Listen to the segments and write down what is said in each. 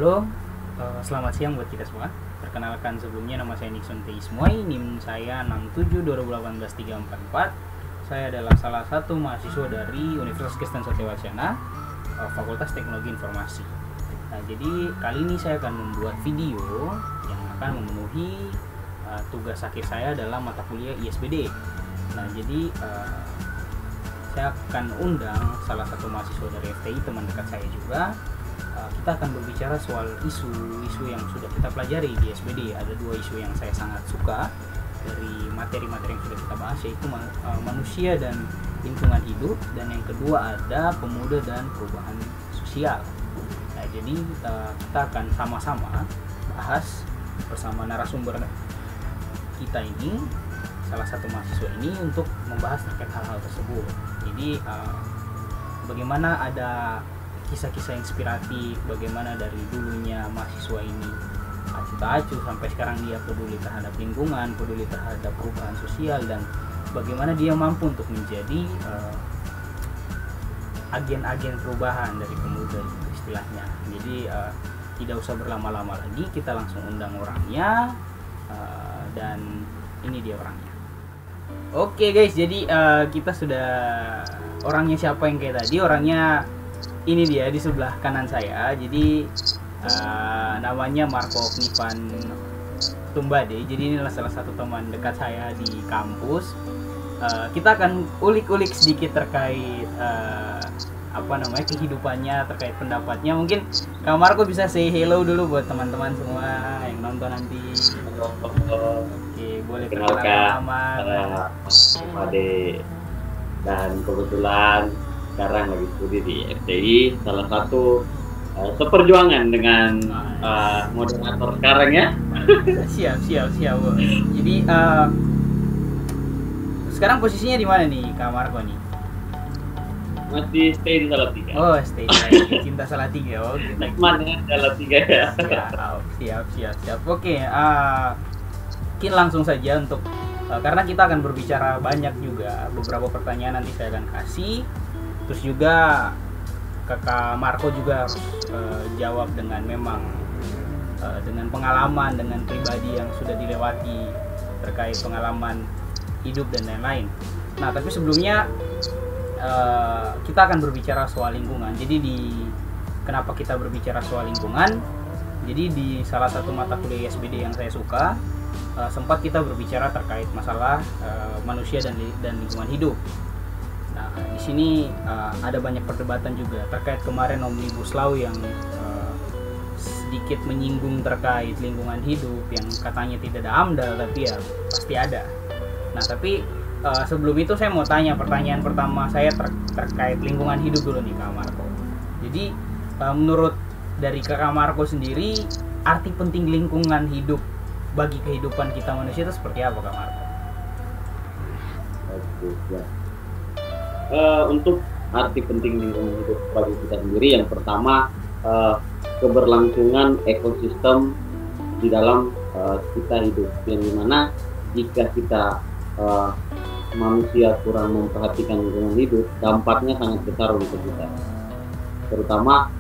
Halo, selamat siang buat kita semua. Perkenalkan sebelumnya, nama saya Nixon Teismoy, NIM saya 672018344. Saya adalah salah satu mahasiswa dari Universitas Kristen Satya Fakultas Teknologi Informasi. Nah, jadi kali ini saya akan membuat video yang akan memenuhi tugas akhir saya dalam mata kuliah ISBD. Nah, jadi saya akan undang salah satu mahasiswa dari FTI, teman dekat saya juga. Kita akan berbicara soal isu-isu yang sudah kita pelajari di ISBD. Ada dua isu yang saya sangat suka dari materi-materi yang sudah kita bahas, yaitu manusia dan lingkungan hidup, dan yang kedua ada pemuda dan perubahan sosial. Nah, jadi kita akan sama-sama bahas bersama narasumber kita ini, salah satu mahasiswa ini, untuk membahas terkait hal-hal tersebut. Jadi bagaimana ada kisah-kisah inspiratif, bagaimana dari dulunya mahasiswa ini acuh tak acuh sampai sekarang dia peduli terhadap lingkungan, peduli terhadap perubahan sosial, dan bagaimana dia mampu untuk menjadi agen-agen perubahan dari pemuda istilahnya. Jadi tidak usah berlama-lama lagi, kita langsung undang orangnya, dan ini dia orangnya. Oke guys, jadi kita sudah, orangnya siapa yang kayak tadi, orangnya ini dia di sebelah kanan saya. Jadi namanya Marco Knivan Tumbade. Jadi inilah salah satu teman dekat saya di kampus. Kita akan ulik-ulik sedikit terkait kehidupannya, terkait pendapatnya. Mungkin Kak Marco bisa say hello dulu buat teman-teman semua yang nonton nanti. Oke, boleh perkenalkan nama. Tumbade. Dan kebetulan sekarang lagi studi di FTI, salah satu seperjuangan dengan moderator sekarang ya. Siap. Jadi sekarang posisinya di mana nih Kak Marco nih? Masih stay di Salatiga. Oh, stay di Cinta Salatiga. Oh, gitu. Nikmatnya Salatiga ya. Siap. Oke, mungkin langsung saja untuk karena kita akan berbicara banyak juga, beberapa pertanyaan nanti saya akan kasih. Terus juga Kakak Marco juga harus jawab dengan memang dengan pengalaman, dengan pribadi yang sudah dilewati terkait pengalaman hidup dan lain-lain. Nah, tapi sebelumnya kita akan berbicara soal lingkungan. Jadi kenapa kita berbicara soal lingkungan? Jadi di salah satu mata kuliah ISBD yang saya suka, sempat kita berbicara terkait masalah manusia dan lingkungan hidup. Nah, di sini ada banyak perdebatan juga terkait kemarin Omnibus Law yang sedikit menyinggung terkait lingkungan hidup, yang katanya tidak ada AMDAL, tapi ya pasti ada. Nah, tapi sebelum itu saya mau tanya, pertanyaan pertama saya terkait lingkungan hidup dulu nih Kak Marco. Jadi menurut dari Kak Marco sendiri, arti penting lingkungan hidup bagi kehidupan kita manusia itu seperti apa Kak Marco? Oke, ya. Untuk arti penting lingkungan hidup bagi kita sendiri, yang pertama keberlangsungan ekosistem di dalam kita hidup, yang dimana jika kita manusia kurang memperhatikan lingkungan hidup, dampaknya sangat besar untuk kita. Terutama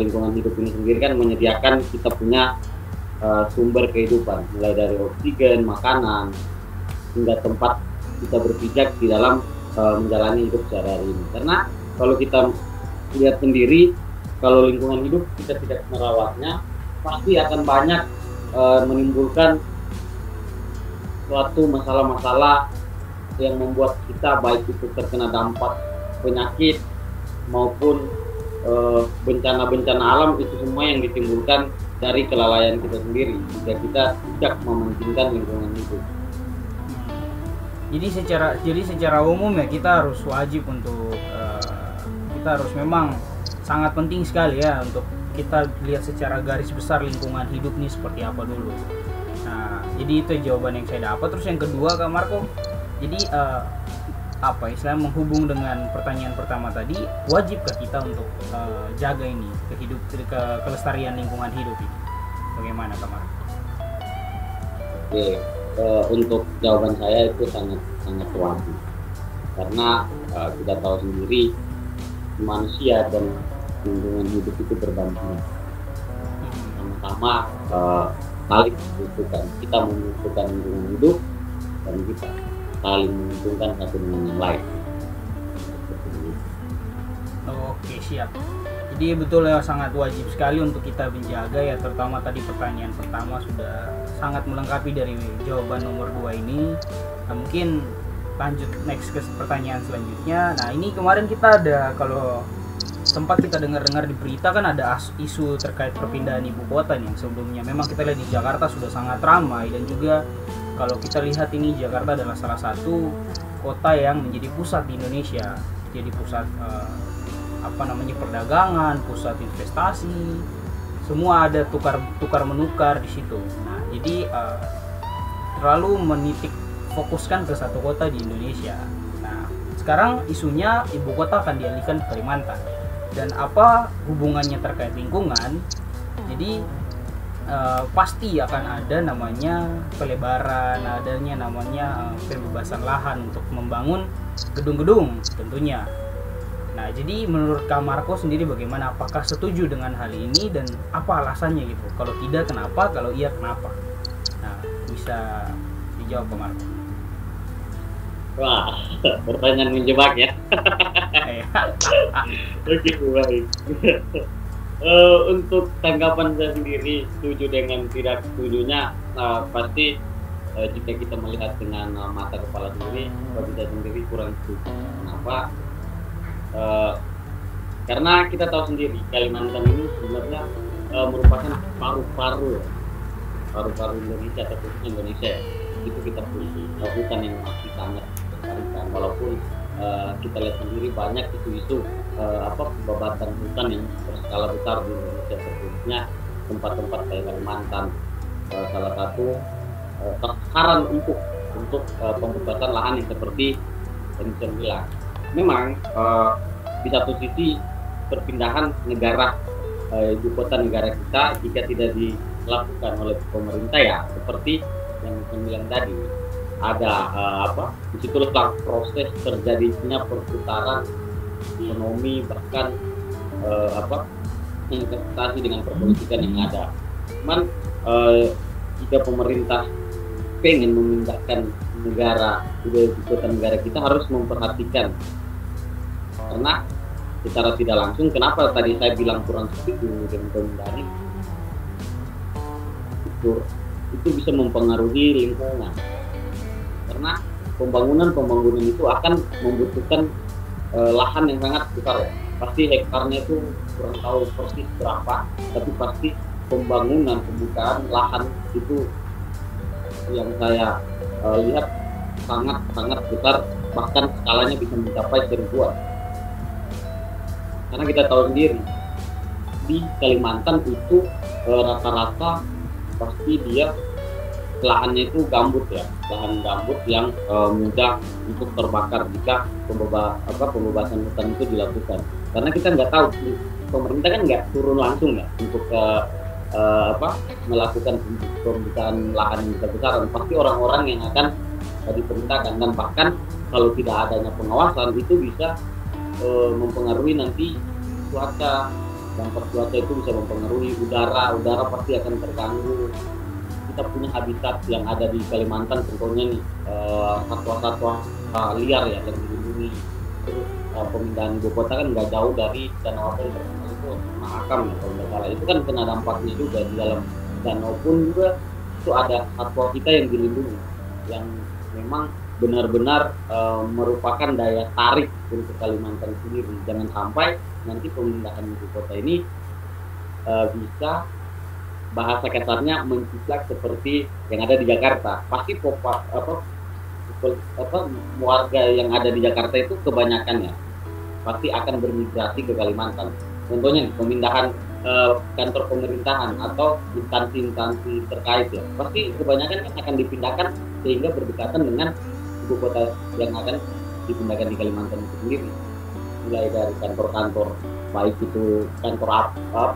lingkungan hidup ini sendiri kan menyediakan kita punya sumber kehidupan, mulai dari oksigen, makanan, hingga tempat kita berpijak di dalam menjalani hidup sehari-hari ini. Karena kalau kita lihat sendiri, kalau lingkungan hidup kita tidak merawatnya, pasti akan banyak menimbulkan suatu masalah-masalah yang membuat kita, baik itu terkena dampak penyakit maupun bencana-bencana alam, itu semua yang ditimbulkan dari kelalaian kita sendiri jika kita tidak mementingkan lingkungan hidup. Jadi secara umum ya kita harus wajib untuk kita harus memang sangat penting sekali ya untuk kita lihat secara garis besar lingkungan hidup nih seperti apa dulu. Nah, jadi itu jawaban yang saya dapat. Terus yang kedua Kak Marco, jadi istilahnya menghubung dengan pertanyaan pertama tadi, wajibkah kita untuk jaga ini kelestarian lingkungan hidup ini? Bagaimana Kak Marco? Oke. Untuk jawaban saya itu sangat wajib, karena kita tahu sendiri manusia dan lingkungan hidup itu berdampingan. sama saling membutuhkan. Kita membutuhkan lingkungan hidup dan kita saling menguntungkan satu dengan yang lain. Oke, siap. Jadi betul ya, sangat wajib sekali untuk kita menjaga ya, terutama tadi pertanyaan pertama sudah sangat melengkapi dari jawaban nomor 2 ini. Nah, mungkin lanjut next ke pertanyaan selanjutnya. Nah, ini kemarin kita ada, kalau sempat kita dengar-dengar di berita kan ada isu terkait perpindahan ibu kota nih, yang sebelumnya memang kita lihat di Jakarta sudah sangat ramai, dan juga kalau kita lihat ini Jakarta adalah salah satu kota yang menjadi pusat di Indonesia, jadi pusat perdagangan, pusat investasi, semua ada tukar menukar di situ. Nah, jadi terlalu menitik fokuskan ke satu kota di Indonesia. Nah, sekarang isunya ibu kota akan dialihkan ke Kalimantan, dan apa hubungannya terkait lingkungan? Jadi pasti akan ada namanya pelebaran, adanya namanya pembebasan lahan untuk membangun gedung-gedung tentunya. Nah, jadi menurut Kak Marco sendiri bagaimana? Apakah setuju dengan hal ini dan apa alasannya gitu? Kalau tidak kenapa? Kalau iya kenapa? Nah, bisa dijawab Kak Marco. Wah, pertanyaan menjebak ya. Oke, baik. Untuk tanggapan saya sendiri, setuju dengan tidak setujunya, pasti jika kita melihat dengan mata kepala sendiri, bagi saya sendiri kurang setuju. Kenapa? Karena kita tahu sendiri Kalimantan ini sebenarnya merupakan paru-paru Indonesia atau Indonesia. Itu kita punya hutan yang masih sangat berkalikan, walaupun kita lihat sendiri banyak isu-isu pembabatan hutan yang berskala besar di Indonesia, khususnya tempat-tempat kayak Kalimantan, salah satu sasaran untuk pembebasan lahan yang seperti yang saya bilang. Memang di satu sisi perpindahan negara ibu kota negara kita jika tidak dilakukan oleh pemerintah ya seperti yang saya bilang tadi, ada disitulah proses terjadinya perputaran ekonomi, bahkan investasi dengan perpolitikan yang ada. Cuman jika pemerintah pengen memindahkan negara ibu kota negara kita, harus memperhatikan, karena secara tidak langsung, kenapa tadi saya bilang kurang setuju dengan pemindahan itu bisa mempengaruhi lingkungan, karena pembangunan itu akan membutuhkan lahan yang sangat besar ya. Pasti hektarnya itu kurang tahu persis berapa, tapi pasti pembukaan lahan itu yang saya lihat sangat besar, bahkan skalanya bisa mencapai seribuan. Karena kita tahu sendiri di Kalimantan itu rata-rata pasti dia lahannya itu gambut ya, lahan gambut yang mudah untuk terbakar jika pembebasan hutan itu dilakukan. Karena kita nggak tahu, pemerintah kan nggak turun langsung ya untuk melakukan pembukaan lahan yang besar-besaran. Pasti orang-orang yang akan diperintahkan, dan bahkan kalau tidak adanya pengawasan itu bisa mempengaruhi nanti cuaca. Dampak cuaca itu bisa mempengaruhi udara pasti akan terganggu. Kita punya habitat yang ada di Kalimantan contohnya nih, satwa-satwa liar ya yang dilindungi. Terus pemindahan ibu kota kan nggak jauh dari danau apa itu Mahakam ya kalau nggak salah, itu kan kena dampaknya juga. Di dalam danau pun juga itu ada satwa kita yang dilindungi, yang memang benar-benar merupakan daya tarik untuk Kalimantan sendiri. Jangan sampai nanti pemindahan ibu kota ini bisa, bahasa kasarnya, menciplak seperti yang ada di Jakarta. Pasti warga yang ada di Jakarta itu kebanyakannya pasti akan bermigrasi ke Kalimantan. Contohnya pemindahan kantor pemerintahan atau instansi-instansi terkait ya, pasti kebanyakan kan akan dipindahkan sehingga berdekatan dengan ibu kota yang akan dipindahkan di Kalimantan itu sendiri. Mulai dari kantor-kantor, baik itu kantor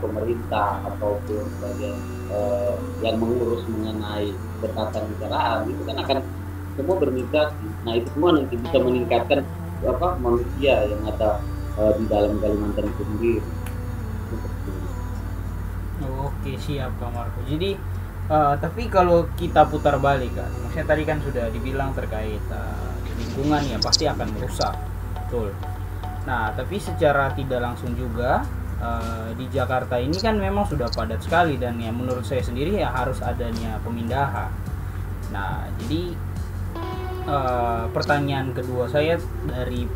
pemerintah ataupun bagian yang mengurus mengenai ketatanegaraan, itu kan akan semua bermigrasi. Nah, itu semua nanti bisa meningkatkan manusia yang ada di dalam Kalimantan itu sendiri. Oke, Oke, siap Kak Marco. Jadi tapi kalau kita putar balik kan, maksudnya tadi kan sudah dibilang terkait lingkungan ya pasti akan merusak, betul. Nah, tapi secara tidak langsung juga di Jakarta ini kan memang sudah padat sekali, dan ya menurut saya sendiri ya harus adanya pemindahan. Nah, jadi pertanyaan kedua saya dari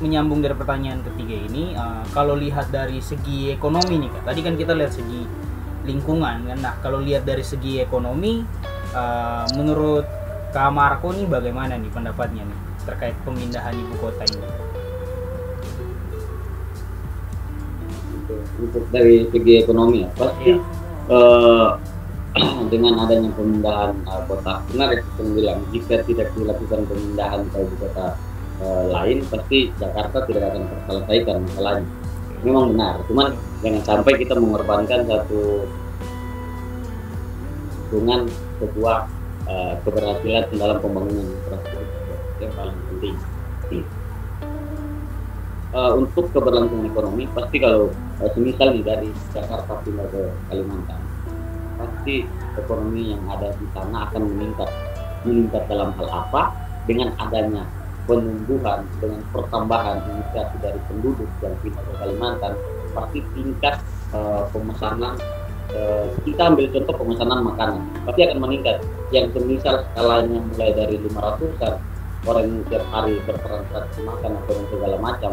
menyambung dari pertanyaan ketiga ini, kalau lihat dari segi ekonomi nih Kak, tadi kan kita lihat segi lingkungan kan. Nah, kalau lihat dari segi ekonomi, menurut Kak Marco nih bagaimana nih pendapatnya nih terkait pemindahan ibu kota ini? Untuk dari segi ekonomi ya pasti dengan adanya pemindahan kota, benar ya saya bilang, jika tidak dilakukan pemindahan ke ibu kota lain, pasti Jakarta tidak akan terselesaikan masalahnya. Memang benar, cuman jangan sampai kita mengorbankan satu hubungan sebuah keberhasilan dalam pembangunan infrastruktur yang paling penting. Untuk keberlangsungan ekonomi, pasti kalau semisal nih dari Jakarta pindah ke Kalimantan, pasti ekonomi yang ada di sana akan meningkat dalam hal apa? Dengan adanya penumbuhan, dengan pertambahan imigrasi dari penduduk yang pindah ke Kalimantan, pasti tingkat pemesanan, kita ambil contoh pemesanan makanan, pasti akan meningkat. Yang semisal skalanya mulai dari 500-an orang yang setiap hari bertransaksi makan atau segala macam,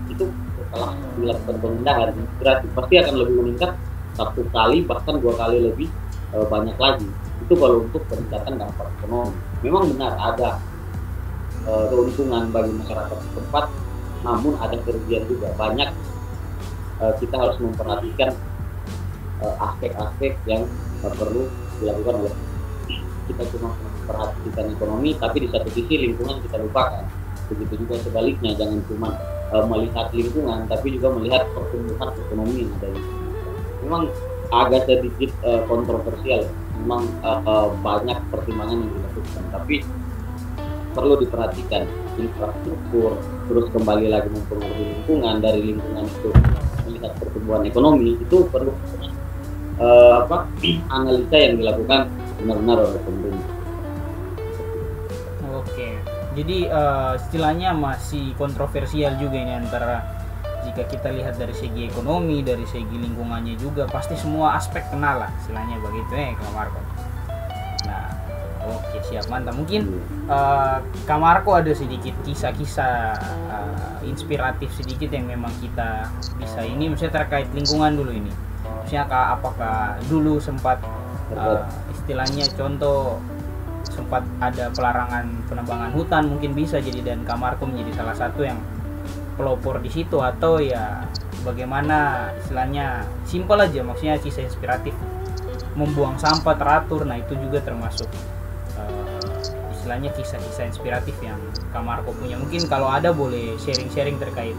itu setelah dilakukan pemindahan imigrasi pasti akan lebih meningkat 1 kali bahkan 2 kali lebih banyak lagi. Itu kalau untuk peningkatan dampak ekonomi. Memang benar ada keuntungan bagi masyarakat setempat, namun ada kerugian juga banyak. Kita harus memperhatikan aspek-aspek yang perlu dilakukan oleh kita. Cuma memperhatikan ekonomi, tapi di satu sisi lingkungan kita lupakan. Begitu juga sebaliknya, jangan cuma melihat lingkungan, tapi juga melihat pertumbuhan ekonomi yang ada di sini. Memang agak sedikit kontroversial, memang banyak pertimbangan yang dilakukan, tapi perlu diperhatikan infrastruktur, terus kembali lagi mempengaruhi lingkungan, dari lingkungan itu melihat pertumbuhan ekonomi, itu perlu analisa yang dilakukan benar-benar oleh pemerintah. Oke, jadi istilahnya masih kontroversial juga ini, antara jika kita lihat dari segi ekonomi, dari segi lingkungannya juga pasti semua aspek kena lah istilahnya begitu Kak Marco. Nah, oke, siap, mantap. Mungkin Kak Marco ada sedikit kisah-kisah inspiratif sedikit yang memang kita bisa ini, misalnya terkait lingkungan dulu ini. Misalnya apakah dulu sempat istilahnya contoh sempat ada pelarangan penambangan hutan, mungkin bisa jadi, dan Kak Marco menjadi salah satu yang pelopor di situ, atau ya bagaimana istilahnya simpel aja, maksudnya kisah inspiratif membuang sampah teratur. Nah, itu juga termasuk istilahnya kisah-kisah inspiratif yang Kak Marco punya. Mungkin kalau ada boleh sharing-sharing terkait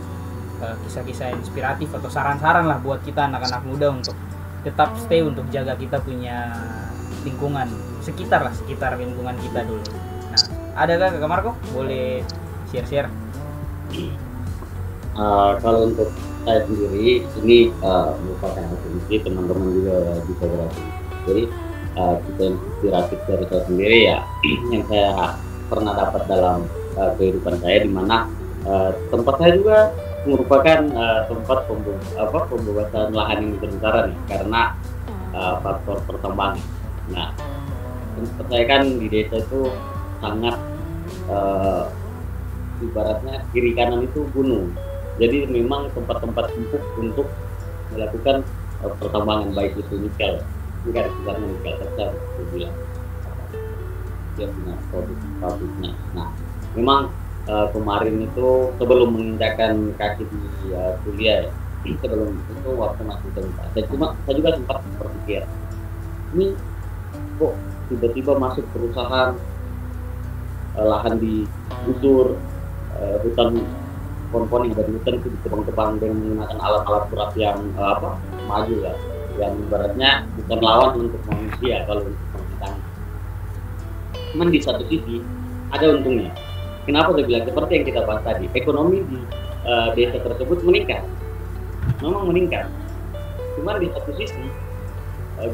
kisah-kisah inspiratif atau saran-saran lah buat kita anak-anak muda untuk tetap stay, untuk jaga kita punya lingkungan sekitar lingkungan kita dulu. Nah, adakah Kak Marco boleh share-share? Kalau untuk saya sendiri ini merupakan asumsi, teman-teman juga bisa berarti. Jadi kita inspiratif dari saya sendiri ya yang saya pernah dapat dalam kehidupan saya, di mana tempat saya juga merupakan tempat pembebasan lahan yang besar nih karena faktor pertambangan. Nah, tempat saya kan di desa itu sangat ibaratnya kiri kanan itu gunung. Jadi memang tempat-tempat empuk untuk melakukan pertambangan, baik itu nikel tersebut bilang dia punya pabriknya. Nah, memang kemarin itu sebelum menginjakan kaki di kuliah ya, sebelum itu waktu masih tempat, saya juga sempat berpikir, ini kok tiba-tiba masuk perusahaan lahan digusur, hutan pohon-pohon yang dari hutan itu ditebang-tebang dengan menggunakan alat-alat berat yang maju ya, yang ibaratnya bukan lawan untuk manusia kalau untuk pemerintahan. Cuman di satu sisi ada untungnya. Kenapa saya bilang seperti yang kita bahas tadi, ekonomi di desa tersebut meningkat, memang meningkat. Cuman di satu sisi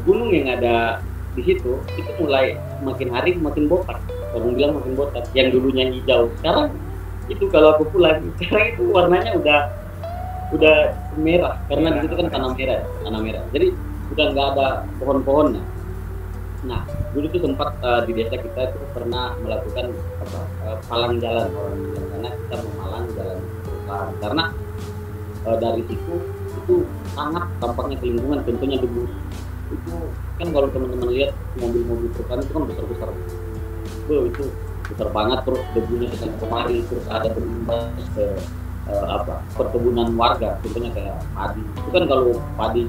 gunung yang ada di situ itu mulai makin hari makin botak. Orang bilang makin botak. Yang dulunya hijau, sekarang itu kalau aku pulang, sekarang itu warnanya udah merah karena di situ kan tanah merah. Jadi udah nggak ada pohon-pohonnya. Nah, dulu tuh sempat di desa kita itu pernah melakukan palang jalan orang bilang, karena kita memalang jalan perusahaan karena dari situ itu sangat dampaknya ke lingkungan, tentunya debu. Itu kan kalau teman-teman lihat mobil-mobil perusahaan itu kan besar-besar, itu besar banget, terus debunya ke kemari, terus ada berimbas ke perkebunan warga, contohnya kayak padi. Itu kan kalau padi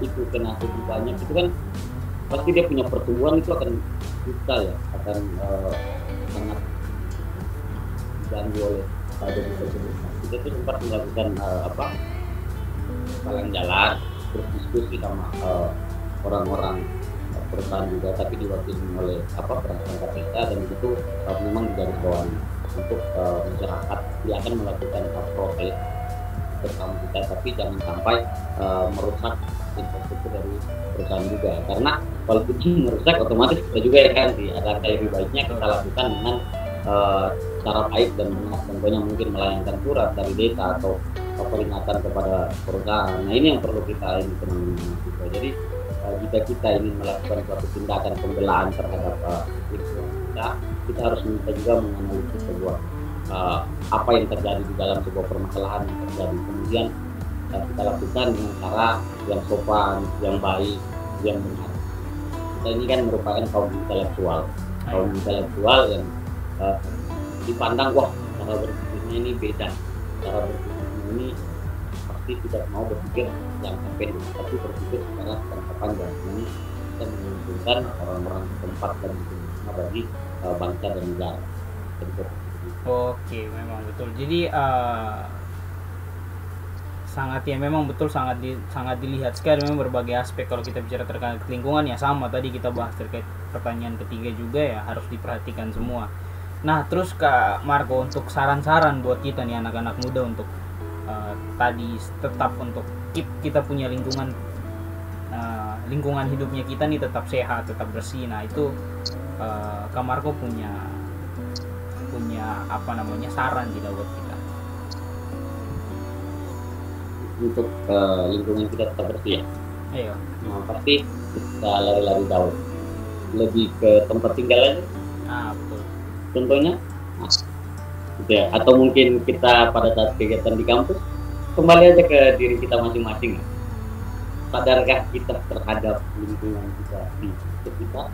itu kena debu banyak, itu kan pasti dia punya pertumbuhan itu akan susah ya, akan sangat diganggu oleh debu tersebut. Kita tuh sempat melakukan palang jalan, terus diskusi sama orang-orang perusahaan juga, tapi diwakili oleh perangkat desa, dan itu memang digarisbawahi untuk masyarakat dia akan melakukan protes bersama kita, tapi jangan sampai merusak infrastruktur dari perusahaan juga, karena kalau itu merusak otomatis kita juga ya kan, ada lebih baiknya kita lakukan dengan cara baik dan benar, contohnya mungkin melayangkan surat dari desa atau peringatan kepada perusahaan. Nah, ini yang perlu kita ini teman-teman juga. Jadi jika kita ingin melakukan suatu tindakan pembelaan terhadap kita harus juga menganalisis sebuah apa yang terjadi di dalam sebuah permasalahan yang terjadi, kemudian kita lakukan dengan cara yang sopan, yang baik, yang benar. Kita ini kan merupakan kaum intelektual yang dipandang, wah, cara berpikirnya ini beda, cara berpikirnya ini pasti tidak mau berpikir yang pendek, tapi berpikir secara jangka panjang. Ini kita menguntungkan orang-orang setempat dan semua bagi bangsa dan negara. Oke, memang betul. Jadi sangat dilihat sekali memang berbagai aspek. Kalau kita bicara terkait lingkungan, ya sama tadi kita bahas terkait pertanyaan ketiga juga, ya harus diperhatikan semua. Nah, terus Kak Marco, untuk saran-saran buat kita nih anak-anak muda untuk tadi tetap untuk keep kita punya lingkungan hidupnya kita nih tetap sehat, tetap bersih. Nah, itu Kak Marco punya saran tidak buat kita untuk lingkungan kita tetap bersih ya? Ayo. Nah, pasti kita lari-lari jauh, lebih ke tempat tinggal aja. Betul. Contohnya ya, atau mungkin kita pada saat kegiatan di kampus kembali aja ke diri kita masing-masing. Sadarkah kita terhadap lingkungan kita di sekitar?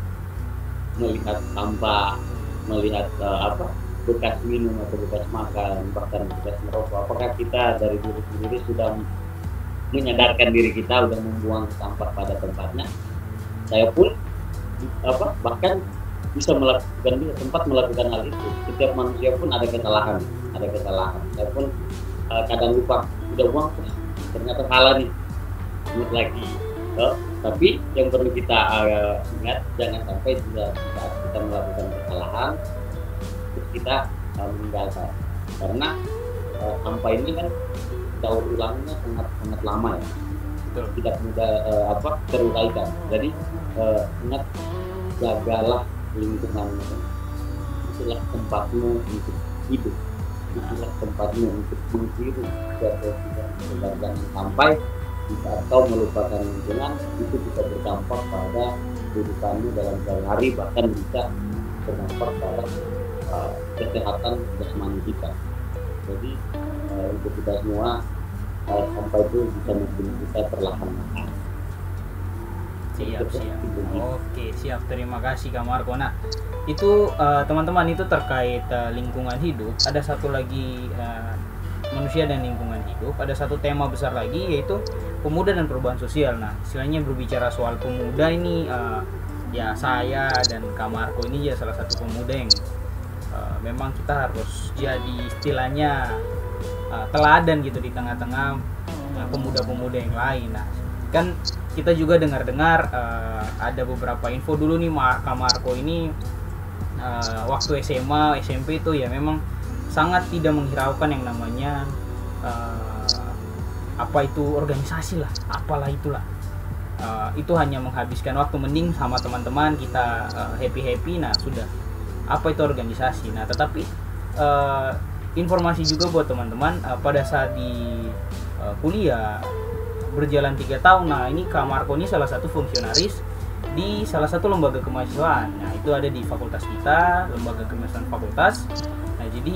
Melihat sampah, melihat bekas minum atau bekas makan, bahkan bekas merokok, apakah kita dari diri sendiri sudah menyadarkan diri kita sudah membuang sampah pada tempatnya? Saya pun bahkan bisa sempat melakukan hal itu. Setiap manusia pun ada kesalahan. Saya pun kadang lupa, udah buang, ternyata salah nih, ingat lagi. Tapi yang perlu kita ingat, jangan sampai saat kita melakukan kesalahan terus kita meninggalkan, karena sampah ini kan daur ulangnya sangat lama ya. Betul. Tidak mudah teruraikan. Jadi ingat, jagalah lingkunganmu. Itulah tempatmu untuk hidup, itulah tempatmu untuk menghirup. Jangan sampai jika kau melupakan lingkungan, itu bisa berdampak pada kehidupanmu dalam sehari-hari, bahkan bisa berdampak pada kesehatan jasmani kita. Jadi untuk kita semua, sampah itu bisa membunuh kita perlahan-lahan. Siap. Oke, siap. Terima kasih Kak Marco. Nah, itu teman-teman, itu terkait lingkungan hidup. Ada satu lagi manusia dan lingkungan hidup. Ada satu tema besar lagi, yaitu pemuda dan perubahan sosial. Nah, istilahnya berbicara soal pemuda ini, ya saya dan Kak Marco ini ya salah satu pemuda yang memang kita harus jadi istilahnya teladan gitu di tengah-tengah pemuda-pemuda yang lain. Nah, kan kita juga dengar-dengar ada beberapa info dulu nih, Kak Marco ini waktu SMA, SMP itu ya memang sangat tidak menghiraukan yang namanya apa itu organisasi lah, apalah itulah. itu hanya menghabiskan waktu, mending sama teman-teman kita happy-happy. Nah sudah, apa itu organisasi. Nah tetapi informasi juga buat teman-teman, pada saat di kuliah berjalan 3 tahun, nah ini Kak Marco ini salah satu fungsionaris di salah satu lembaga kemahasiswaan. Nah itu ada di fakultas kita, lembaga kemahasiswaan fakultas. Nah jadi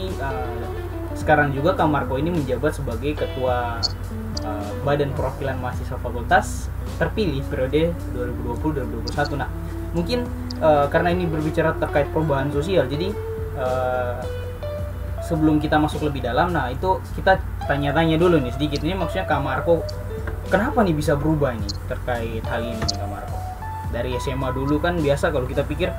sekarang juga Kak Marco ini menjabat sebagai ketua Badan Perwakilan Mahasiswa Fakultas terpilih periode 2020-2021. Nah mungkin karena ini berbicara terkait perubahan sosial, jadi sebelum kita masuk lebih dalam, nah itu kita tanya-tanya dulu nih sedikit. Ini maksudnya Kak Marco kenapa nih bisa berubah ini terkait hal ini nih Kak Marco? Dari SMA dulu kan biasa kalau kita pikir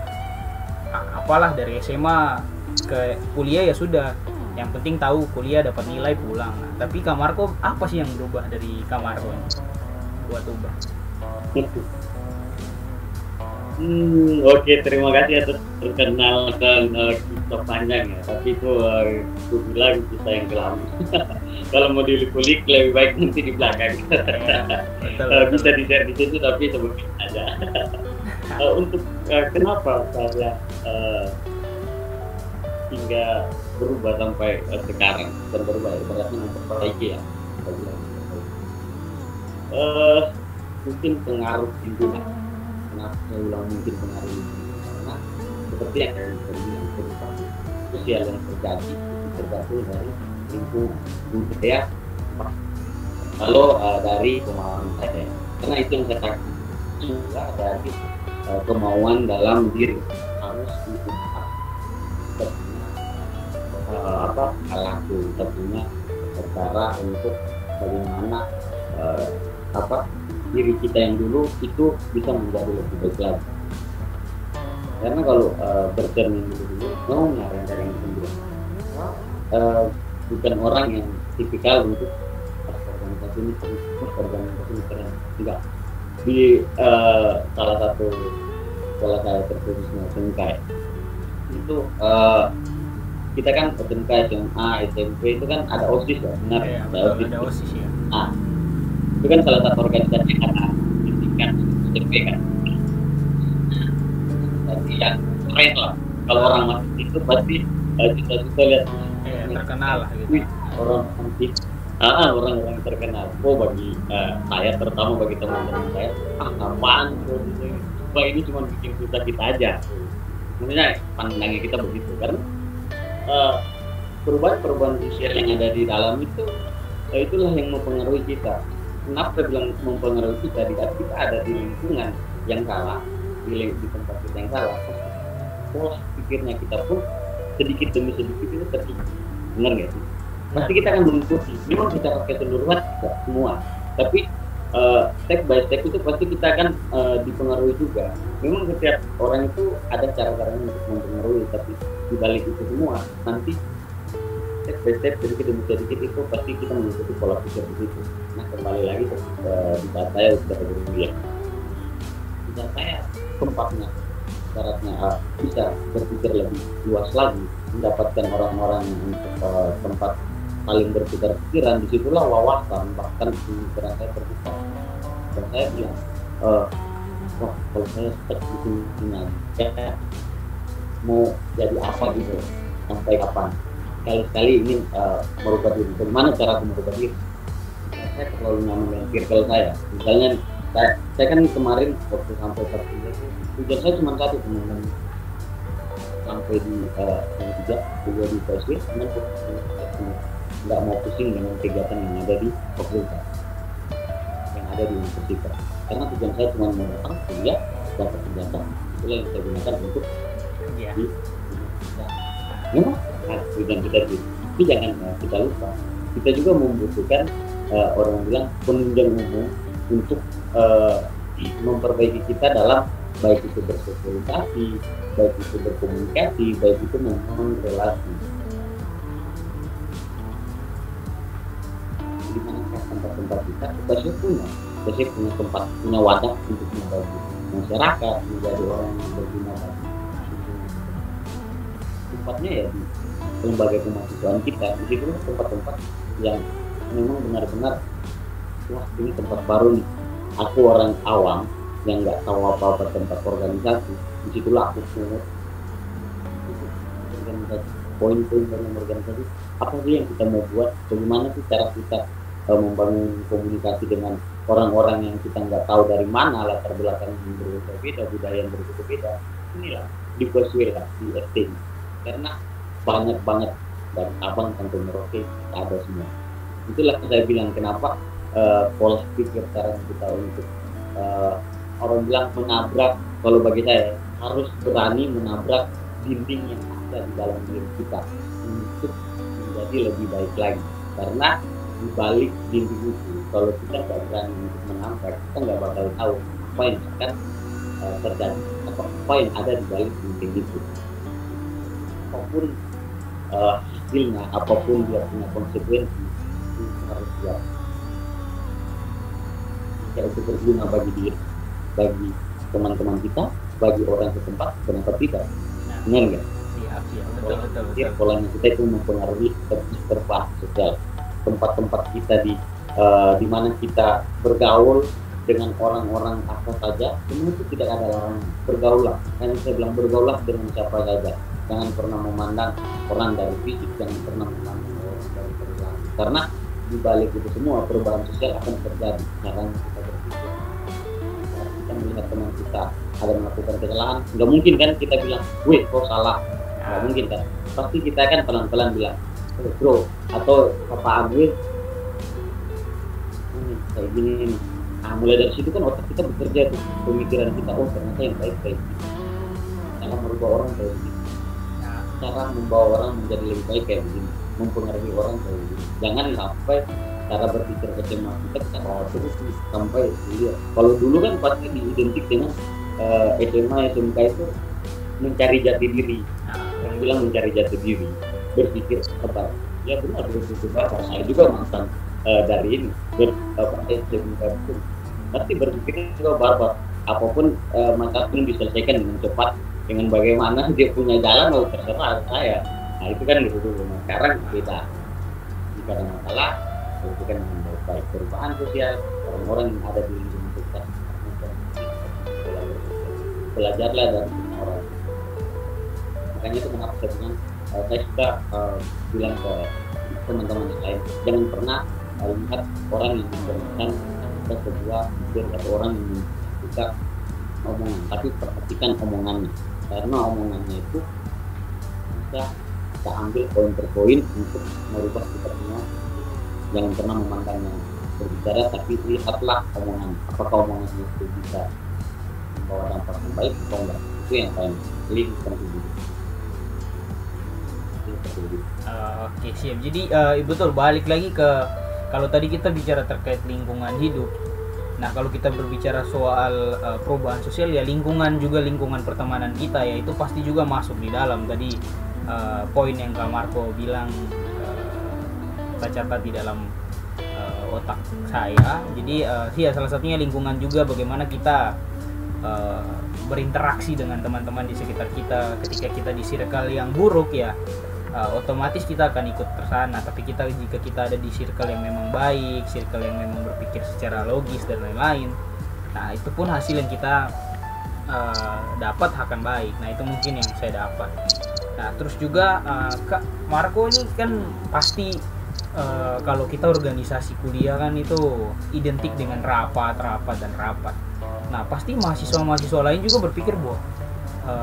apalah, dari SMA ke kuliah ya sudah, yang penting tahu kuliah dapat nilai pulang. Nah, tapi Kak Marco apa sih yang berubah dari Kak Marco ini buat ubah? Oke, terima kasih atas perkenalan kisah panjang ya. Tapi itu aku bilang kisah yang kelam. Kalau mau dikulik lebih baik nanti di belakang. Bisa di-share di situ, tapi sebutkan aja. Untuk kenapa saya hingga berubah sampai sekarang, dan berubah berarti memperbaiki ya. Mungkin pengaruh lingkungan. Kenapa saya ulang mungkin pengaruh lingkungan? Karena seperti yang saya bilang, sosial yang terjadi tergantung dari lingkungan, budaya, kalau dari kemauan saya. Karena itu yang saya katakan juga dari kemauan dalam diri harus diubah. Alaku kita punya cara untuk bagaimana diri kita yang dulu itu bisa menjadi lebih baik lagi. Karena kalau bercermin dulu mau yang dari yang kedua, bukan orang yang tipikal untuk organisasi ini keren, enggak. Di salah satu sekolah saya terkhususnya SMK itu kita kan SMK, SMA, SMP itu kan ada OSIS ya, benar ya, ada OSIS ya. Nah, itu kan salah satu organisasi karena pendidikan SMP kan. Jadi yang keren lah. Kalau orang masuk itu pasti kita lihat terkenal lah gitu. Orang cantik, orang-orang terkenal. Bagi saya, terutama bagi teman-teman saya, apaan tuh ini cuma bikin susah kita aja. Sebenarnya pandangnya kita begitu, karena perubahan sosial yang ada di dalam itu itulah yang mempengaruhi kita. Kenapa bilang mempengaruhi kita? Kita ada di lingkungan yang salah, di tempat kita yang salah, pola pikirnya kita pun sedikit demi sedikit itu terkikis. Benar nggak sih? Pasti kita akan mengikuti. Memang secara keseluruhan tidak semua, tapi step by step itu pasti kita akan dipengaruhi juga. Memang setiap orang itu ada cara-caranya untuk mempengaruhi, tapi di balik itu semua nanti step by step, sedikit demi sedikit itu pasti kita mengikuti pola pikir begitu. Nah kembali lagi di saat saya sudah berkuliah, di saat saya tempatnya syaratnya bisa berpikir lebih luas lagi, mendapatkan orang-orang yang untuk tempat saling bertukar pikiran, disitulah wawasan bahkan pemikiran saya terbuka. Dan saya bilang, wah kalau saya stuck di sini ya mau jadi apa gitu, sampai kapan? Sekali-sekali ini merubah diri. Bagaimana cara merubah diri? Saya terlalu nyaman dengan circle saya. Misalnya saya kan kemarin waktu sampai terkuliah, tujuan saya cuma satu, teman-teman sampai di yang 3 kuliah di PSW, nggak mau pusing dengan kegiatan yang ada di fakultas, yang ada di universitas. Karena tujuan saya cuma mau datang kuliah, dapat kegiatan, itulah yang saya gunakan untuk di universitas. Memang tujuan kita itu, tapi jangan kita lupa, kita juga membutuhkan orang bilang penunjang umum untuk memperbaiki kita dalam baik itu bersosialisasi, baik itu berkomunikasi, baik itu membangun relasi. Di mana tempat-tempat kita punya tempat, punya wadah untuk membagi masyarakat, menjadi orang yang berguna bagi tempatnya ya di lembaga kemahasiswaan kita. Di situ tempat-tempat yang memang benar-benar wah ini tempat baru nih, aku orang awam yang nggak tahu apa-apa tentang organisasi, disitulah aku pungut organisasi, poin-poin dalam organisasi, apa sih yang kita mau buat, bagaimana sih cara kita membangun komunikasi dengan orang-orang yang kita nggak tahu dari mana, latar belakang yang berbeda, budaya yang berbeda. Inilah di Persuela, di ST, karena banyak banget dari Sabang sampai Merauke ada semua. Itulah saya bilang kenapa pola pikir sekarang kita untuk orang bilang menabrak, kalau bagi saya harus berani menabrak dinding yang ada di dalam diri kita untuk menjadi lebih baik lagi. Karena di balik dinding itu, kalau kita nggak berani untuk menabrak, kita nggak bakal tahu apa yang akan terjadi, apa yang ada di balik dinding itu. Apapun hasilnya, apapun dia punya konsekuensi, itu harus siap. Jika itu berguna bagi diri, bagi teman-teman kita, bagi orang setempat, kenapa tidak? Benar nggak? Iya, betul. Polanya kita itu mempengaruhi interface sosial, tempat-tempat kita di mana kita bergaul dengan orang-orang apa saja, semua itu tidak ada larangan. Bergaulah, kan saya bilang bergaulah dengan siapa saja. Jangan pernah memandang orang dari fisik, jangan pernah memandang orang dari perilaku. Karena di balik itu semua perubahan sosial akan terjadi. Caranya kita berpikir, kita melihat teman kita ada melakukan kesalahan, nggak mungkin kan kita bilang, weh kok salah, nggak mungkin kan. Pasti kita kan pelan-pelan bilang, oh, bro, atau apa gue kayak gini nih. Nah, mulai dari situ kan otak kita bekerja tuh, pemikiran kita, oh ternyata yang baik-baik. Cara merubah orang kayak begini, cara membawa orang menjadi lebih baik kayak begini, mempengaruhi orang kayak begini. Jangan sampai cara berpikir SMA kita bawa terus sampai kuliah. Kalau dulu kan pasti diidentik dengan SMA, SMK itu mencari jati diri. Yang bilang mencari jati diri, berpikir tepat. Ya benar, berpikir tepat. Saya juga mantan dari ini SMK itu. Pasti berpikir juga barbar. Apapun masalah pun diselesaikan dengan cepat, dengan bagaimana dia punya jalan, oh terserah saya. Nah itu kan gitu dulu. Nah, sekarang beda. Jika ada masalah, berpikir dengan baik. Perubahan sosial, orang-orang yang ada di lingkungan kita, belajarlah dari orang. Makanya itu kenapa saya bilang, saya suka bilang ke teman-teman yang lain, jangan pernah lihat orang yang memberikan sebuah pikir atau orang yang suka omongan, tapi perhatikan omongannya, karena omongannya itu bisa kita ambil poin per poin untuk merubah kita semua. Jangan pernah memandangnya berbicara, tapi lihatlah omongan, apakah omongannya itu bisa membawa dampak yang baik atau enggak. Itu yang paling penting. Oke, siap. Jadi betul, balik lagi ke kalau tadi kita bicara terkait lingkungan hidup. Nah, kalau kita berbicara soal perubahan sosial, ya lingkungan juga, lingkungan pertemanan kita ya itu pasti juga masuk di dalam tadi poin yang Kak Marco bilang, saya catat di dalam otak saya. Jadi ya salah satunya lingkungan juga, bagaimana kita berinteraksi dengan teman-teman di sekitar kita. Ketika kita di circle yang buruk ya otomatis kita akan ikut tersana. Tapi jika kita ada di circle yang memang baik, circle yang memang berpikir secara logis dan lain-lain, nah itu pun hasil yang kita dapat akan baik. Nah itu mungkin yang saya dapat. Nah terus juga Kak Marco ini kan pasti kalau kita organisasi kuliah kan itu identik dengan rapat. Nah pasti mahasiswa lain juga berpikir bahwa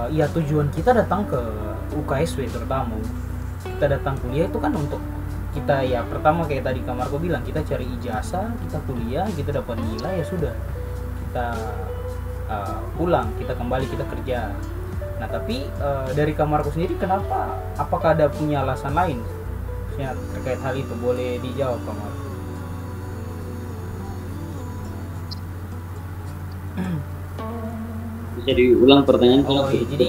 ya tujuan kita datang ke UKSW, terutama kita datang kuliah itu kan untuk kita ya pertama kayak tadi Kak Marco bilang, kita cari ijazah, kita kuliah, kita dapat nilai, ya sudah kita pulang, kita kembali, kita kerja. Nah tapi dari Kak Marco sendiri kenapa, apakah ada punya alasan lain terkait hal itu? Boleh dijawab Kak Marco. Bisa diulang pertanyaan? Iya. Jadi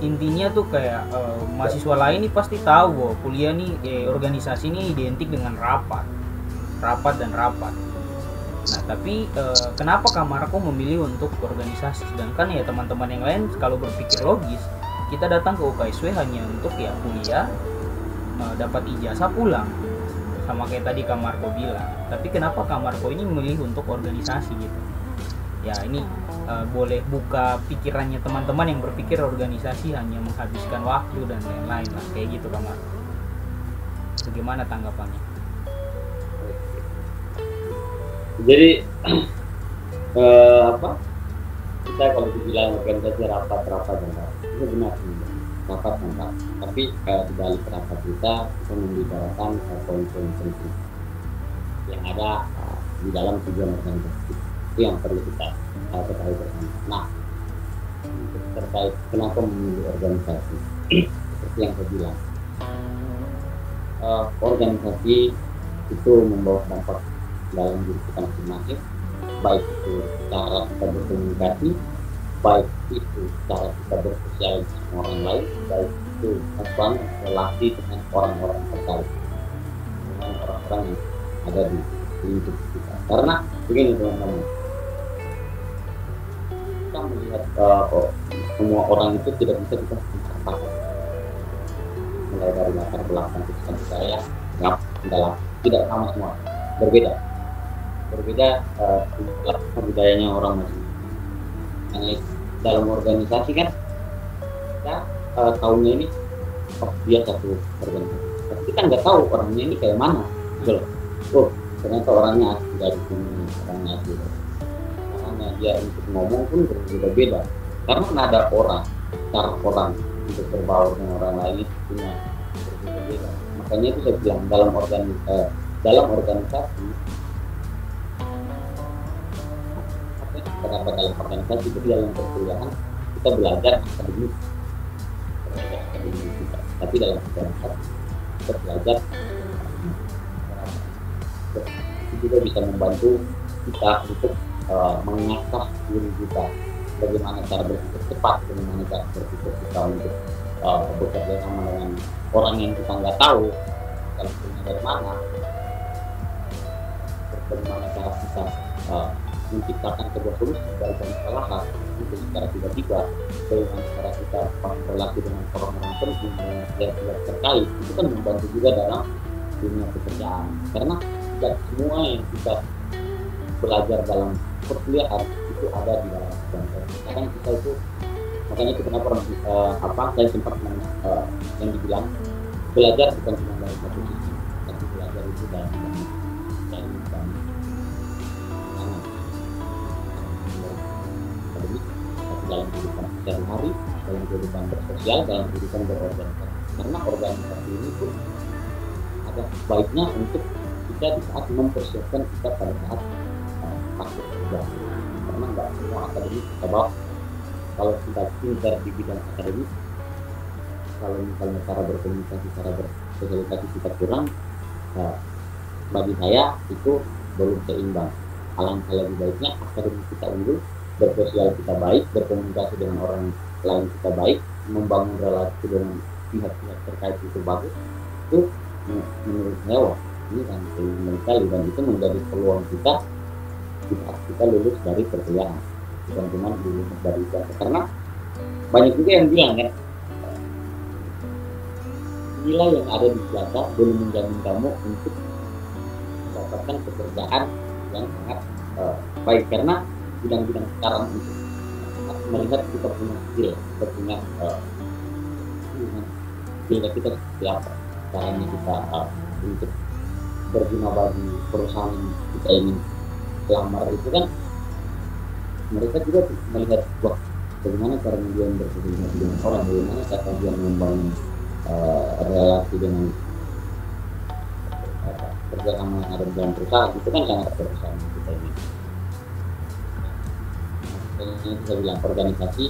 intinya tuh kayak mahasiswa lain nih pasti tahu bahwa kuliah nih organisasi ini identik dengan rapat. Nah tapi kenapa Kak Marco memilih untuk organisasi, sedangkan ya teman-teman yang lain kalau berpikir logis, kita datang ke UKSW hanya untuk ya kuliah, dapat ijazah, pulang, sama kayak tadi Kak Marco bilang. Tapi kenapa Kak Marco ini memilih untuk organisasi gitu? Ya ini boleh buka pikirannya teman-teman yang berpikir organisasi hanya menghabiskan waktu dan lain-lain lah, kayak gitu Kak Marco. Bagaimana tanggapannya? Jadi apa? Kita kalau dibilang organisasi rapat itu benar rapat. Tapi di balik rapat kita membicarakan poin-poin penting yang ada di dalam tujuan organisasi. Itu yang perlu kita ketahui bersama. Nah, terkait kenapa memilih organisasi, seperti yang saya bilang, organisasi itu membawa dampak dalam diri kita masing-masing, baik itu cara kita berkomunikasi, baik itu cara kita bersosialisasi dengan orang lain, baik itu membangun relasi dengan orang-orang terkait, dengan orang-orang yang ada di lingkup kita. Karena begini teman-teman, kita melihat semua orang itu tidak bisa kita katakan, mulai dari latar belakang kehidupan saya, tidak sama semua, berbeda budayanya orang masing-masing. Hanya dalam organisasi kan kita tahunya ini dia satu organisasi, tapi kita nggak tahu orangnya ini kayak mana gitu loh. Ternyata orangnya asli dari sini, orangnya asli, orangnya dia untuk ngomong pun berbeda karena ada cara orang untuk berbaur dengan orang lain itu punya berbeda. Makanya itu saya bilang dalam organisasi, kenapa dalam organisasi itu dalam perkuliahan kita belajar akademik kita, tapi dalam organisasi kita belajar itu juga bisa membantu kita untuk mengasah diri kita, bagaimana cara berpikir cepat, bagaimana cara berpikir kita untuk bekerja sama dengan orang yang kita nggak tahu kalau punya dari mana, bagaimana cara kita menciptakan sebuah solusi dari kesalahan itu secara tiba-tiba, bagaimana cara kita berrelasi dengan orang-orang penting dengan pihak-pihak terkait, itu kan membantu juga dalam dunia pekerjaan. Karena tidak semua yang kita belajar dalam perkuliahan itu ada di dalam organisasi. Kadang kita itu, makanya itu kenapa saya sempat yang dibilang belajar bukan cuma dari satu sisi, tapi belajar itu dari akademik, tapi dalam kehidupan sehari-hari, dalam kehidupan bersosial, dalam kehidupan berorganisasi. Karena organisasi ini pun ada baiknya untuk kita di saat mempersiapkan kita pada saat masuk kerja. Karena nggak semua akademik kita bawa. Kalau kita pintar di bidang akademik, kalau misalnya cara berkomunikasi, cara bersosialisasi kita kurang, bagi saya itu belum seimbang. Alangkah lebih baiknya akademik kita unggul, bersosial kita baik, berkomunikasi dengan orang lain kita baik, membangun relasi dengan pihak-pihak terkait itu bagus. Itu menurut saya ini kan seimbang sekali, dan itu menjadi peluang kita di saat kita lulus dari perkuliahan, bukan cuma lulus dari ijazah. Karena banyak juga yang bilang kan, nilai yang ada di ijazah belum menjamin kamu untuk mendapatkan pekerjaan yang sangat baik, karena bidang-bidang sekarang itu melihat kita punya skill, kita punya skill kita seperti apa, caranya kita untuk berguna bagi perusahaan yang kita ingin lamar itu kan, mereka juga melihat bagaimana caranya dia berkomunikasi dengan orang, bagaimana cara dia membangun relasi dengan kerjasama yang ada di dalam perusahaan. Itu kan sangat perusahaan kita ini. Ini saya bilang organisasi,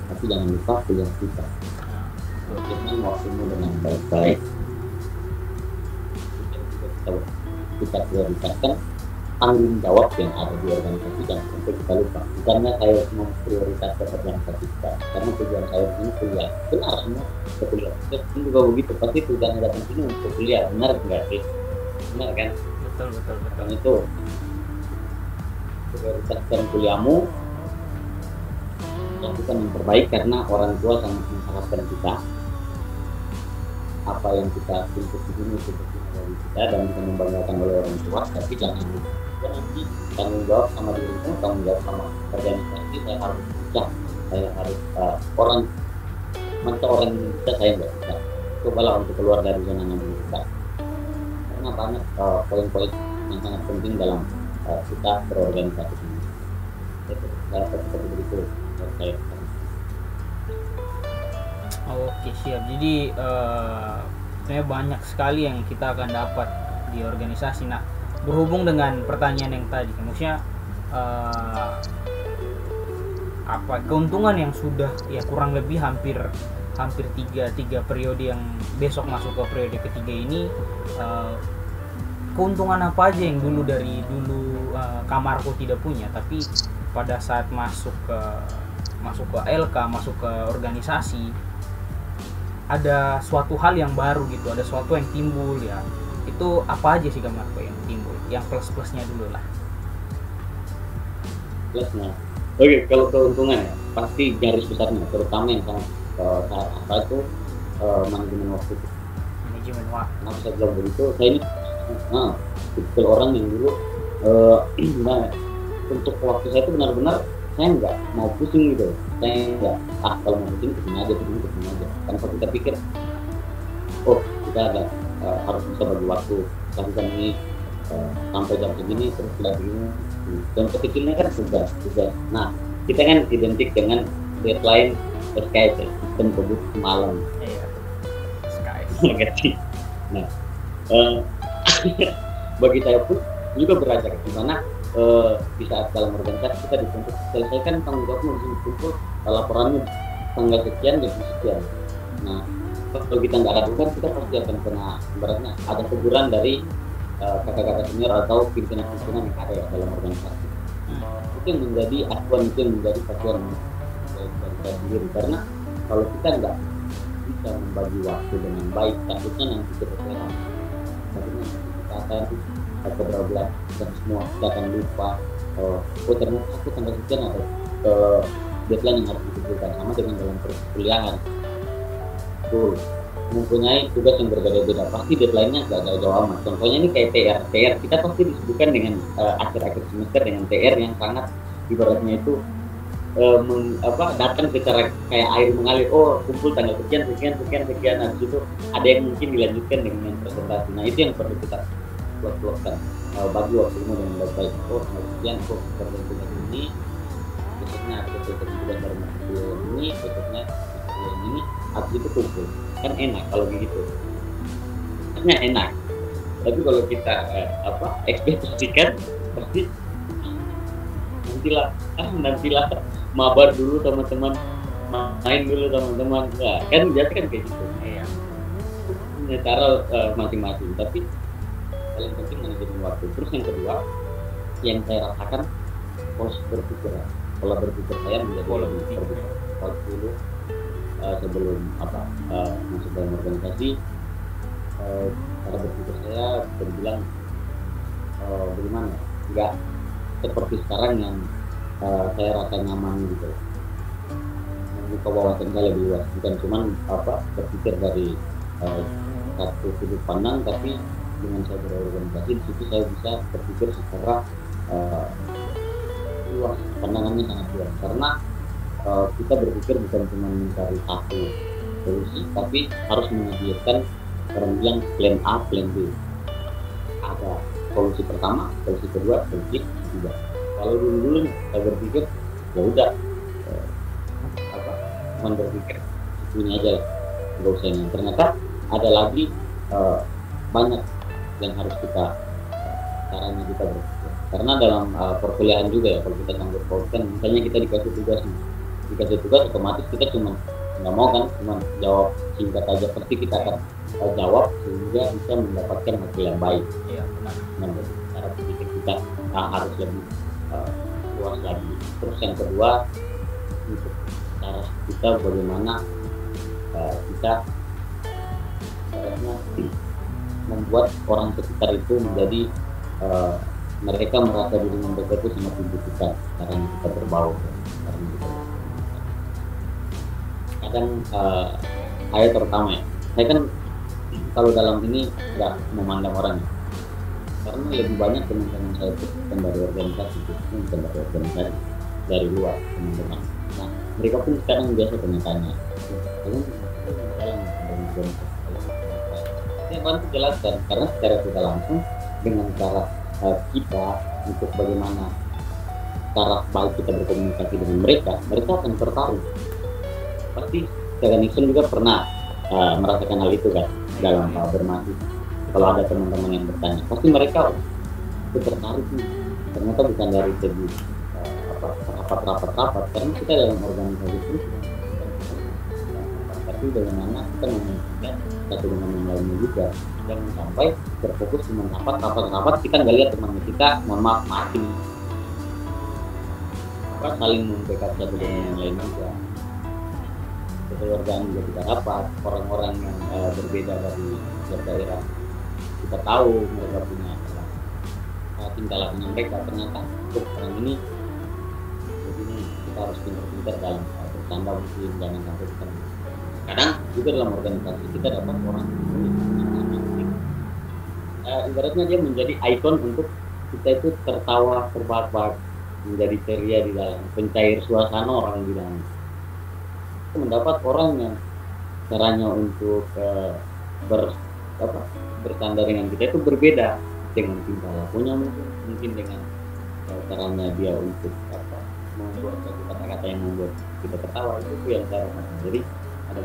tapi jangan lupa kuliah kita. Bagaimana waktumu dengan baik-baik. Kita prioritaskan tanggung jawab yang ada di organisasi, jangan sampai kita lupa. Bukannya saya memprioritaskan organisasi kita, karena tujuan saya ini kuliah. Benar semua kuliah. Saya juga begitu. Pasti tujuannya datang sini untuk kuliah. Benar enggak sih? Benar kan? Betul. Dan itu prioritaskan kuliahmu, lakukan yang terbaik, karena orang tua sangat mengharapkan kita. Apa yang kita tuntut di sini seperti diri kita dan bisa membanggakan oleh orang tua, tapi jangan lupa nanti tanggung jawab sama dirimu, tanggung jawab sama organisasi. Saya harus bisa, saya harus orang masa orang Indonesia saya nggak bisa. Cobalah untuk keluar dari zona nyaman kita, karena banyak poin-poin yang sangat penting dalam kita berorganisasi ini. Itu saya seperti itu saya. Oke, siap. Jadi sebenarnya banyak sekali yang kita akan dapat di organisasi. Nah, berhubung dengan pertanyaan yang tadi, maksudnya apa keuntungan yang sudah ya kurang lebih hampir tiga periode yang besok masuk ke periode ketiga ini, keuntungan apa aja yang dulu Kak Marco tidak punya, tapi pada saat masuk ke LK, masuk ke organisasi, ada suatu hal yang baru gitu, ada suatu yang timbul ya. Itu apa aja sih Kak Marco yang timbul, yang plus-plusnya dulu lah? Plusnya, oke, kalau keuntungan ya pasti garis besarnya, terutama yang sangat apa itu manajemen waktu. Manajemen waktu. Nah, bisa bilang begitu, saya ini tipikal orang yang dulu nah, untuk waktu saya itu benar-benar saya nggak mau pusing gitu. Saya nggak kalau mau pusing kesini aja. Tanpa kita pikir, oh kita ada harus bisa bagi waktu, lakukan ini sampai jam segini, terus lagi ini. Dan kecilnya kan tugas. Nah, kita kan identik dengan deadline SKS, sistem kebut semalam. Iya, SKS. Nah, bagi saya pun juga belajar gimana di saat dalam organisasi kita dituntut selesaikan tanggung jawabmu, dituntut laporanmu tanggal sekian dan sekian. Nah, kalau kita nggak lakukan, kita pasti akan kena, ibaratnya ada teguran dari kakak-kakak senior atau pimpinan-pimpinan yang ada ya dalam organisasi. Itu yang menjadi acuan, itu yang menjadi pacuan dari kita sendiri. Karena kalau kita nggak bisa membagi waktu dengan baik, takutnya nanti kita terserah. Takutnya kita akan keberbelas dan semua kita akan lupa. Ternyata aku tanggal sekian atau deadline yang harus dikumpulkan, sama dengan dalam perkuliahan. Tuh, mempunyai tugas yang berbeda-beda, pasti deadline-nya gak jauh amat. Contohnya ini kayak TR kita pasti disebutkan dengan akhir-akhir semester dengan TR yang sangat ibaratnya itu datang secara kayak air mengalir. Oh, kumpul tanggal sekian. Habis itu ada yang mungkin dilanjutkan dengan presentasi. Nah, itu yang perlu kita blok-blokkan, bagi waktunya dengan baik. Oh, tanggal sekian kok presentasi ini, besoknya ada presentasi dari material ini, besoknya material ini, habis itu kumpul. Kan enak kalau begitu, enak. Tapi kalau kita ekspektasikan, pasti nantilah mabar dulu teman-teman, main dulu teman-teman. Nah, kan biasa kan kayak gitu. Iya. Punya cara masing-masing, tapi paling penting manajemen waktu. Terus yang kedua yang saya rasakan, pola berpikir saya menjadi lebih terbuka. Kalau dulu sebelum masuk dalam organisasi, cara berpikir saya terbilang bagaimana, nggak seperti sekarang yang saya rasa nyaman gitu, membuka wawasan saya lebih luas, bukan cuman berpikir dari satu sudut pandang, tapi dengan saya berorganisasi di situ saya bisa berpikir secara luas, pandangannya sangat luas, karena kita berpikir bukan cuma mencari satu solusi, tapi harus menyediakan orang bilang plan A, plan B. Ada solusi pertama, solusi kedua, solusi ketiga. Kalau dulu saya berpikir ya udah cuma berpikir ini aja lah, nggak usah ini. Ternyata ada lagi banyak yang harus kita caranya kita berpikir. Karena dalam perkuliahan juga ya, kalau kita sanggup pautkan, misalnya kita dikasih tugas otomatis kita cuma nggak mau kan cuma jawab singkat aja, pasti kita akan jawab sehingga bisa mendapatkan hasil yang baik. Iya, benar. Nah, cara berpikir kita harus lebih luas lagi. Terus yang kedua, untuk cara kita bagaimana kita membuat orang sekitar itu menjadi mereka merasa diri mereka itu sangat dibutuhkan, caranya kita berbaur, caranya kita kadang saya terutama ya, saya kan kalau dalam ini nggak memandang orang, karena lebih banyak teman-teman saya itu bukan dari organisasi, bukan dari organisasi, dari luar teman-teman. Nah mereka pun sekarang biasa tanya-tanya, kalian dalam organisasi saya bantu jelaskan, karena secara tidak langsung dengan cara kita untuk bagaimana cara baik kita berkomunikasi dengan mereka akan tertarik. Pasti Steven Nixon juga pernah merasakan hal itu kan dalam bermahasiswa. Kalau ada teman-teman yang bertanya, pasti mereka tertarik nih. Ternyata bukan dari segi rapat, karena kita dalam organisasi itu, tapi bagaimana kita memungkinkan satu dengan yang lainnya juga. Jangan sampai terfokus cuma rapat, kita nggak lihat teman kita maafin, saling membackup satu dengan yang lain juga. Keluargaan juga tidak rapat, orang-orang yang berbeda dari daerah kita tahu mereka punya tingkah lakunya mereka, ternyata orang ini begini, kita harus pintar-pintar dalam bercanda, mungkin jangan sampai kita. Kadang juga dalam organisasi kita dapat orang ibaratnya dia menjadi ikon untuk kita itu tertawa terbahak-bahak, menjadi ceria di dalam, pencair suasana orang di dalam. Kita mendapat orang yang caranya untuk bercanda dengan kita itu berbeda, dengan tingkah lakunya mungkin dengan caranya dia untuk membuat satu kata-kata yang membuat kita tertawa, itu yang cara. Jadi ada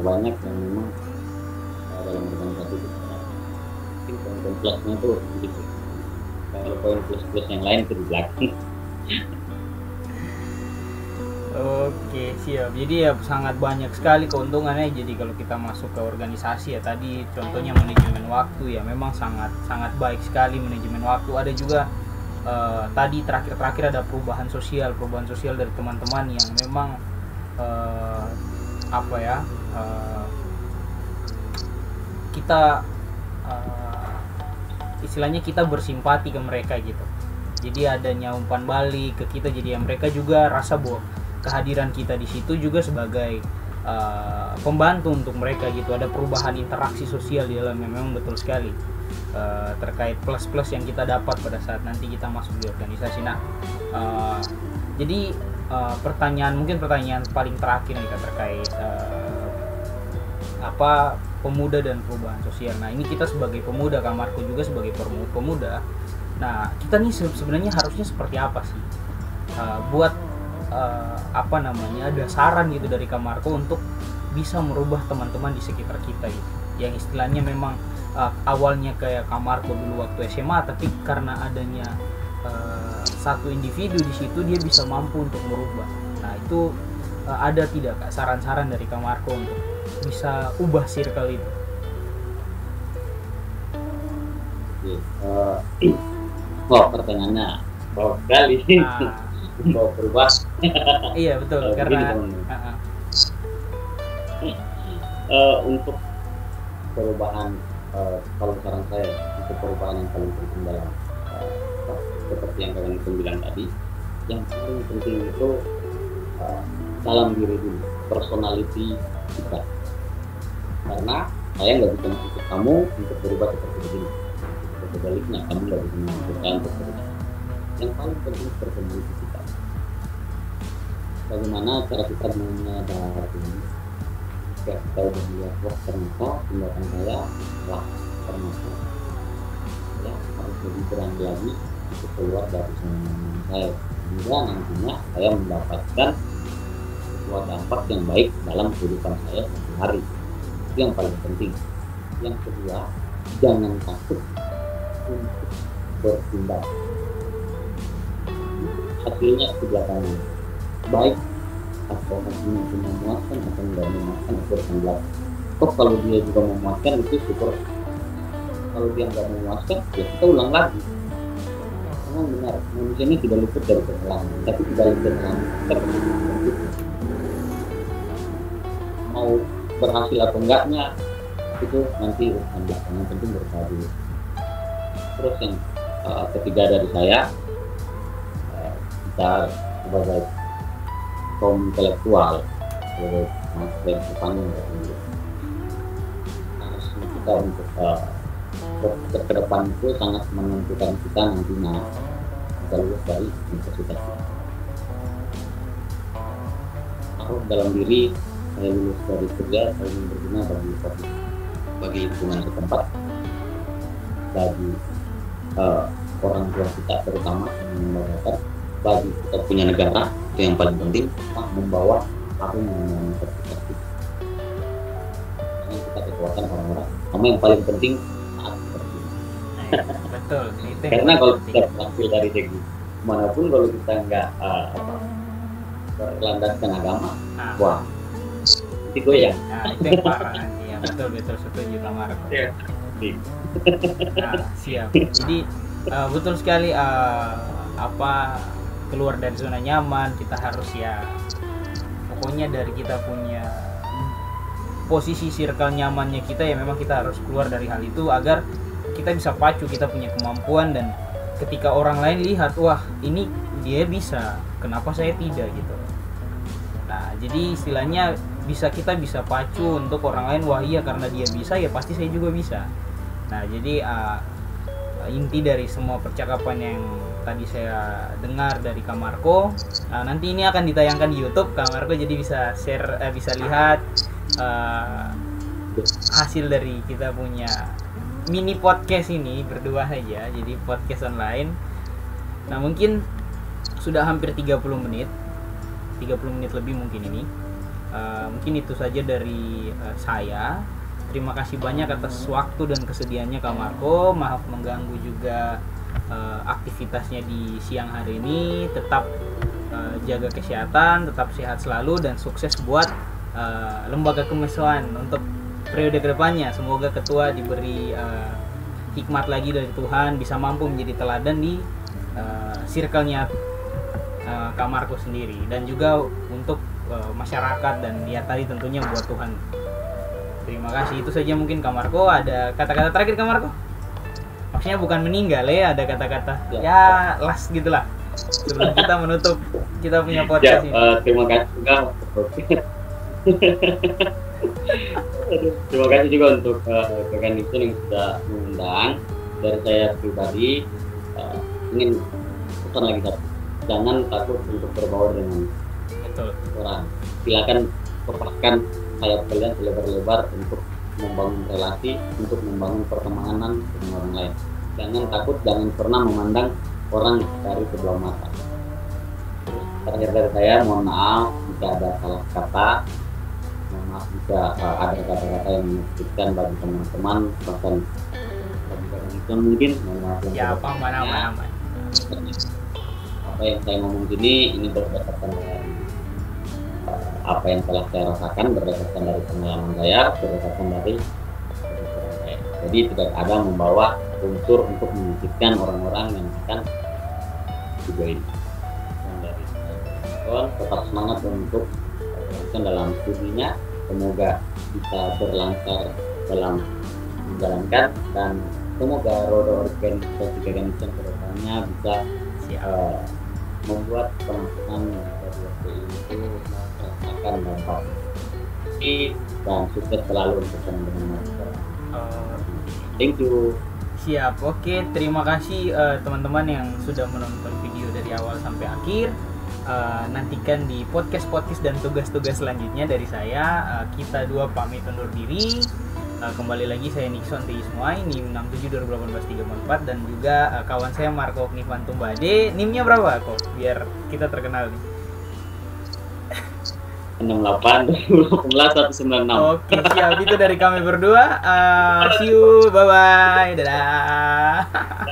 banyak yang memang dalam organisasi itu mungkin poin plusnya itu gitu. Kalau poin plus yang lain itu di belakang. Oke, siap. Jadi ya sangat banyak sekali keuntungannya. Jadi kalau kita masuk ke organisasi ya, tadi contohnya manajemen waktu ya, memang sangat baik sekali manajemen waktu. Ada juga tadi terakhir ada perubahan sosial dari teman-teman yang memang kita istilahnya kita bersimpati ke mereka gitu. Jadi adanya umpan balik ke kita, jadi mereka juga rasa bahwa kehadiran kita di situ juga sebagai pembantu untuk mereka gitu. Ada perubahan interaksi sosial di dalamnya, memang betul sekali terkait plus yang kita dapat pada saat nanti kita masuk di organisasi. Nah, jadi pertanyaan paling terakhir nih Kak, terkait pemuda dan perubahan sosial. Nah ini kita sebagai pemuda, Kak Marco juga sebagai pemuda. Nah kita nih sebenarnya harusnya seperti apa sih buat ada saran gitu dari Kak Marco untuk bisa merubah teman-teman di sekitar kita gitu, yang istilahnya memang awalnya kayak Kak Marco dulu waktu SMA, tapi karena adanya satu individu di situ dia bisa mampu untuk merubah. Nah itu ada tidak Kak saran-saran dari Kak Marco untuk bisa ubah circle itu? Pertanyaannya bawah sekali. Mau berubah. Iya betul, karena untuk perubahan, kalau saran saya untuk perubahan yang paling penting dalam seperti yang kalian bilang tadi, yang paling penting itu dalam diri dulu, personality kita. Karena saya nggak bisa menuntut kamu untuk berubah seperti ini. Sebaliknya, kamu nggak bisa menuntut saya untuk berubah. Yang paling penting personality kita. Bagaimana cara kita menyadari ini? Jika kita udah lihat, wah ternyata tindakan saya ternyata saya harus lebih berani lagi untuk keluar dari zona saya, sehingga nantinya saya mendapatkan sebuah dampak yang baik dalam kehidupan saya sehari-hari. Itu yang paling penting. Yang kedua, jangan takut untuk bertindak. Hasilnya ke belakangnya, baik atau hasilnya itu memuaskan atau tidak memuaskan, itu akan belakang. Kalau dia juga memuaskan itu syukur. Kalau dia nggak memuaskan, ya kita ulang lagi. Memang benar, manusia ini tidak luput dari kesalahan, tapi tidak luput dari kesalahan kita bersyukur. Mau berhasil atau enggaknya itu nanti urusan belakang, yang penting berusaha dulu. Terus yang ketiga dari saya, kita sebagai kaum intelektual, sebagai mahasiswa sepanjang harus semakin kita untuk ke depan itu sangat menentukan kita nantinya bisa lulus dari universitas. Aku dalam diri saya lulus dari kerja, saya ingin berguna bagi lingkungan setempat, bagi orang tua kita terutama yang membanggakan, bagi kita punya negara itu yang paling penting, membawa harum yang sertifikat kita. Ini kita kekuatan orang-orang. Sama yang paling penting saat seperti ini. Betul. Itu Karena kalau kita berhasil dari segi manapun, kalau kita nggak berlandaskan agama, wah, itu goyang. Itu yang parah nanti ya. Betul setuju Kak Marco. Ya. Siap. Jadi betul sekali, keluar dari zona nyaman, kita harus ya pokoknya dari kita punya posisi circle nyamannya kita ya, memang kita harus keluar dari hal itu agar kita bisa pacu, kita punya kemampuan, dan ketika orang lain lihat, wah ini dia bisa, kenapa saya tidak gitu. Nah jadi istilahnya kita bisa pacu untuk orang lain, wah iya karena dia bisa ya pasti saya juga bisa. Nah jadi inti dari semua percakapan yang tadi saya dengar dari Kak Marco, nanti ini akan ditayangkan di YouTube Kak Marco, jadi bisa share, bisa lihat hasil dari kita punya mini podcast ini berdua saja, jadi podcast online. Nah mungkin sudah hampir 30 menit lebih mungkin ini. Mungkin itu saja dari saya. Terima kasih banyak atas waktu dan kesediaannya Kak Marco. Maaf mengganggu juga aktivitasnya di siang hari ini. Tetap jaga kesehatan, tetap sehat selalu, dan sukses buat lembaga kemahasiswaan untuk periode kedepannya. Semoga ketua diberi hikmat lagi dari Tuhan, bisa mampu menjadi teladan di circle-nya Kak Marco sendiri, dan juga untuk masyarakat, dan ya tadi tentunya buat Tuhan. Terima kasih, itu saja mungkin Kak Marco. Ada kata-kata terakhir Kak Marco? Maksudnya bukan meninggal ya, ada kata-kata ya last gitulah sebelum kita menutup kita punya podcast ini. Terima kasih juga terima kasih juga untuk rekan itu yang sudah mengundang. Dari saya pribadi ingin pesan lagi satu, jangan takut untuk berbaur dengan orang. Silakan kepalkan sayap kalian selebar-lebar untuk membangun relasi, untuk membangun pertemanan dengan orang lain. Jangan takut, jangan pernah memandang orang dari sebelah mata. Terakhir dari saya, mohon maaf jika ada salah kata, mohon maaf jika ada kata-kata yang menyakitkan bagi teman-teman, bahkan bagi orang itu mungkin, mohon maaf ya, aman. Apa yang saya ngomong ini berdasarkan dari apa yang telah saya rasakan, berdasarkan dari pengalaman saya, berdasarkan dari saya. Jadi tidak ada membawa unsur untuk menyakitkan orang-orang yang akan juga ini. Dari tetap semangat untuk dalam studinya, semoga bisa berlancar dalam menjalankan, dan semoga roda organisasi keorganisasian kedepannya bisa membuat teman-teman yang ada di FPI itu merasakan dampak dan sukses selalu untuk teman-teman. Thank you. Siap, oke, terima kasih teman-teman yang sudah menonton video dari awal sampai akhir. Nantikan di podcast dan tugas-tugas selanjutnya dari saya. Kita dua pamit undur diri. Kembali lagi saya Nixon Teismuai, NIM 67 2018 344, dan juga kawan saya Marco Knivan Tumbade. NIM-nya berapa kok? Biar kita terkenal nih. 68 2018 196. Oke, siap, itu dari kami berdua. See you, bye-bye, dadah.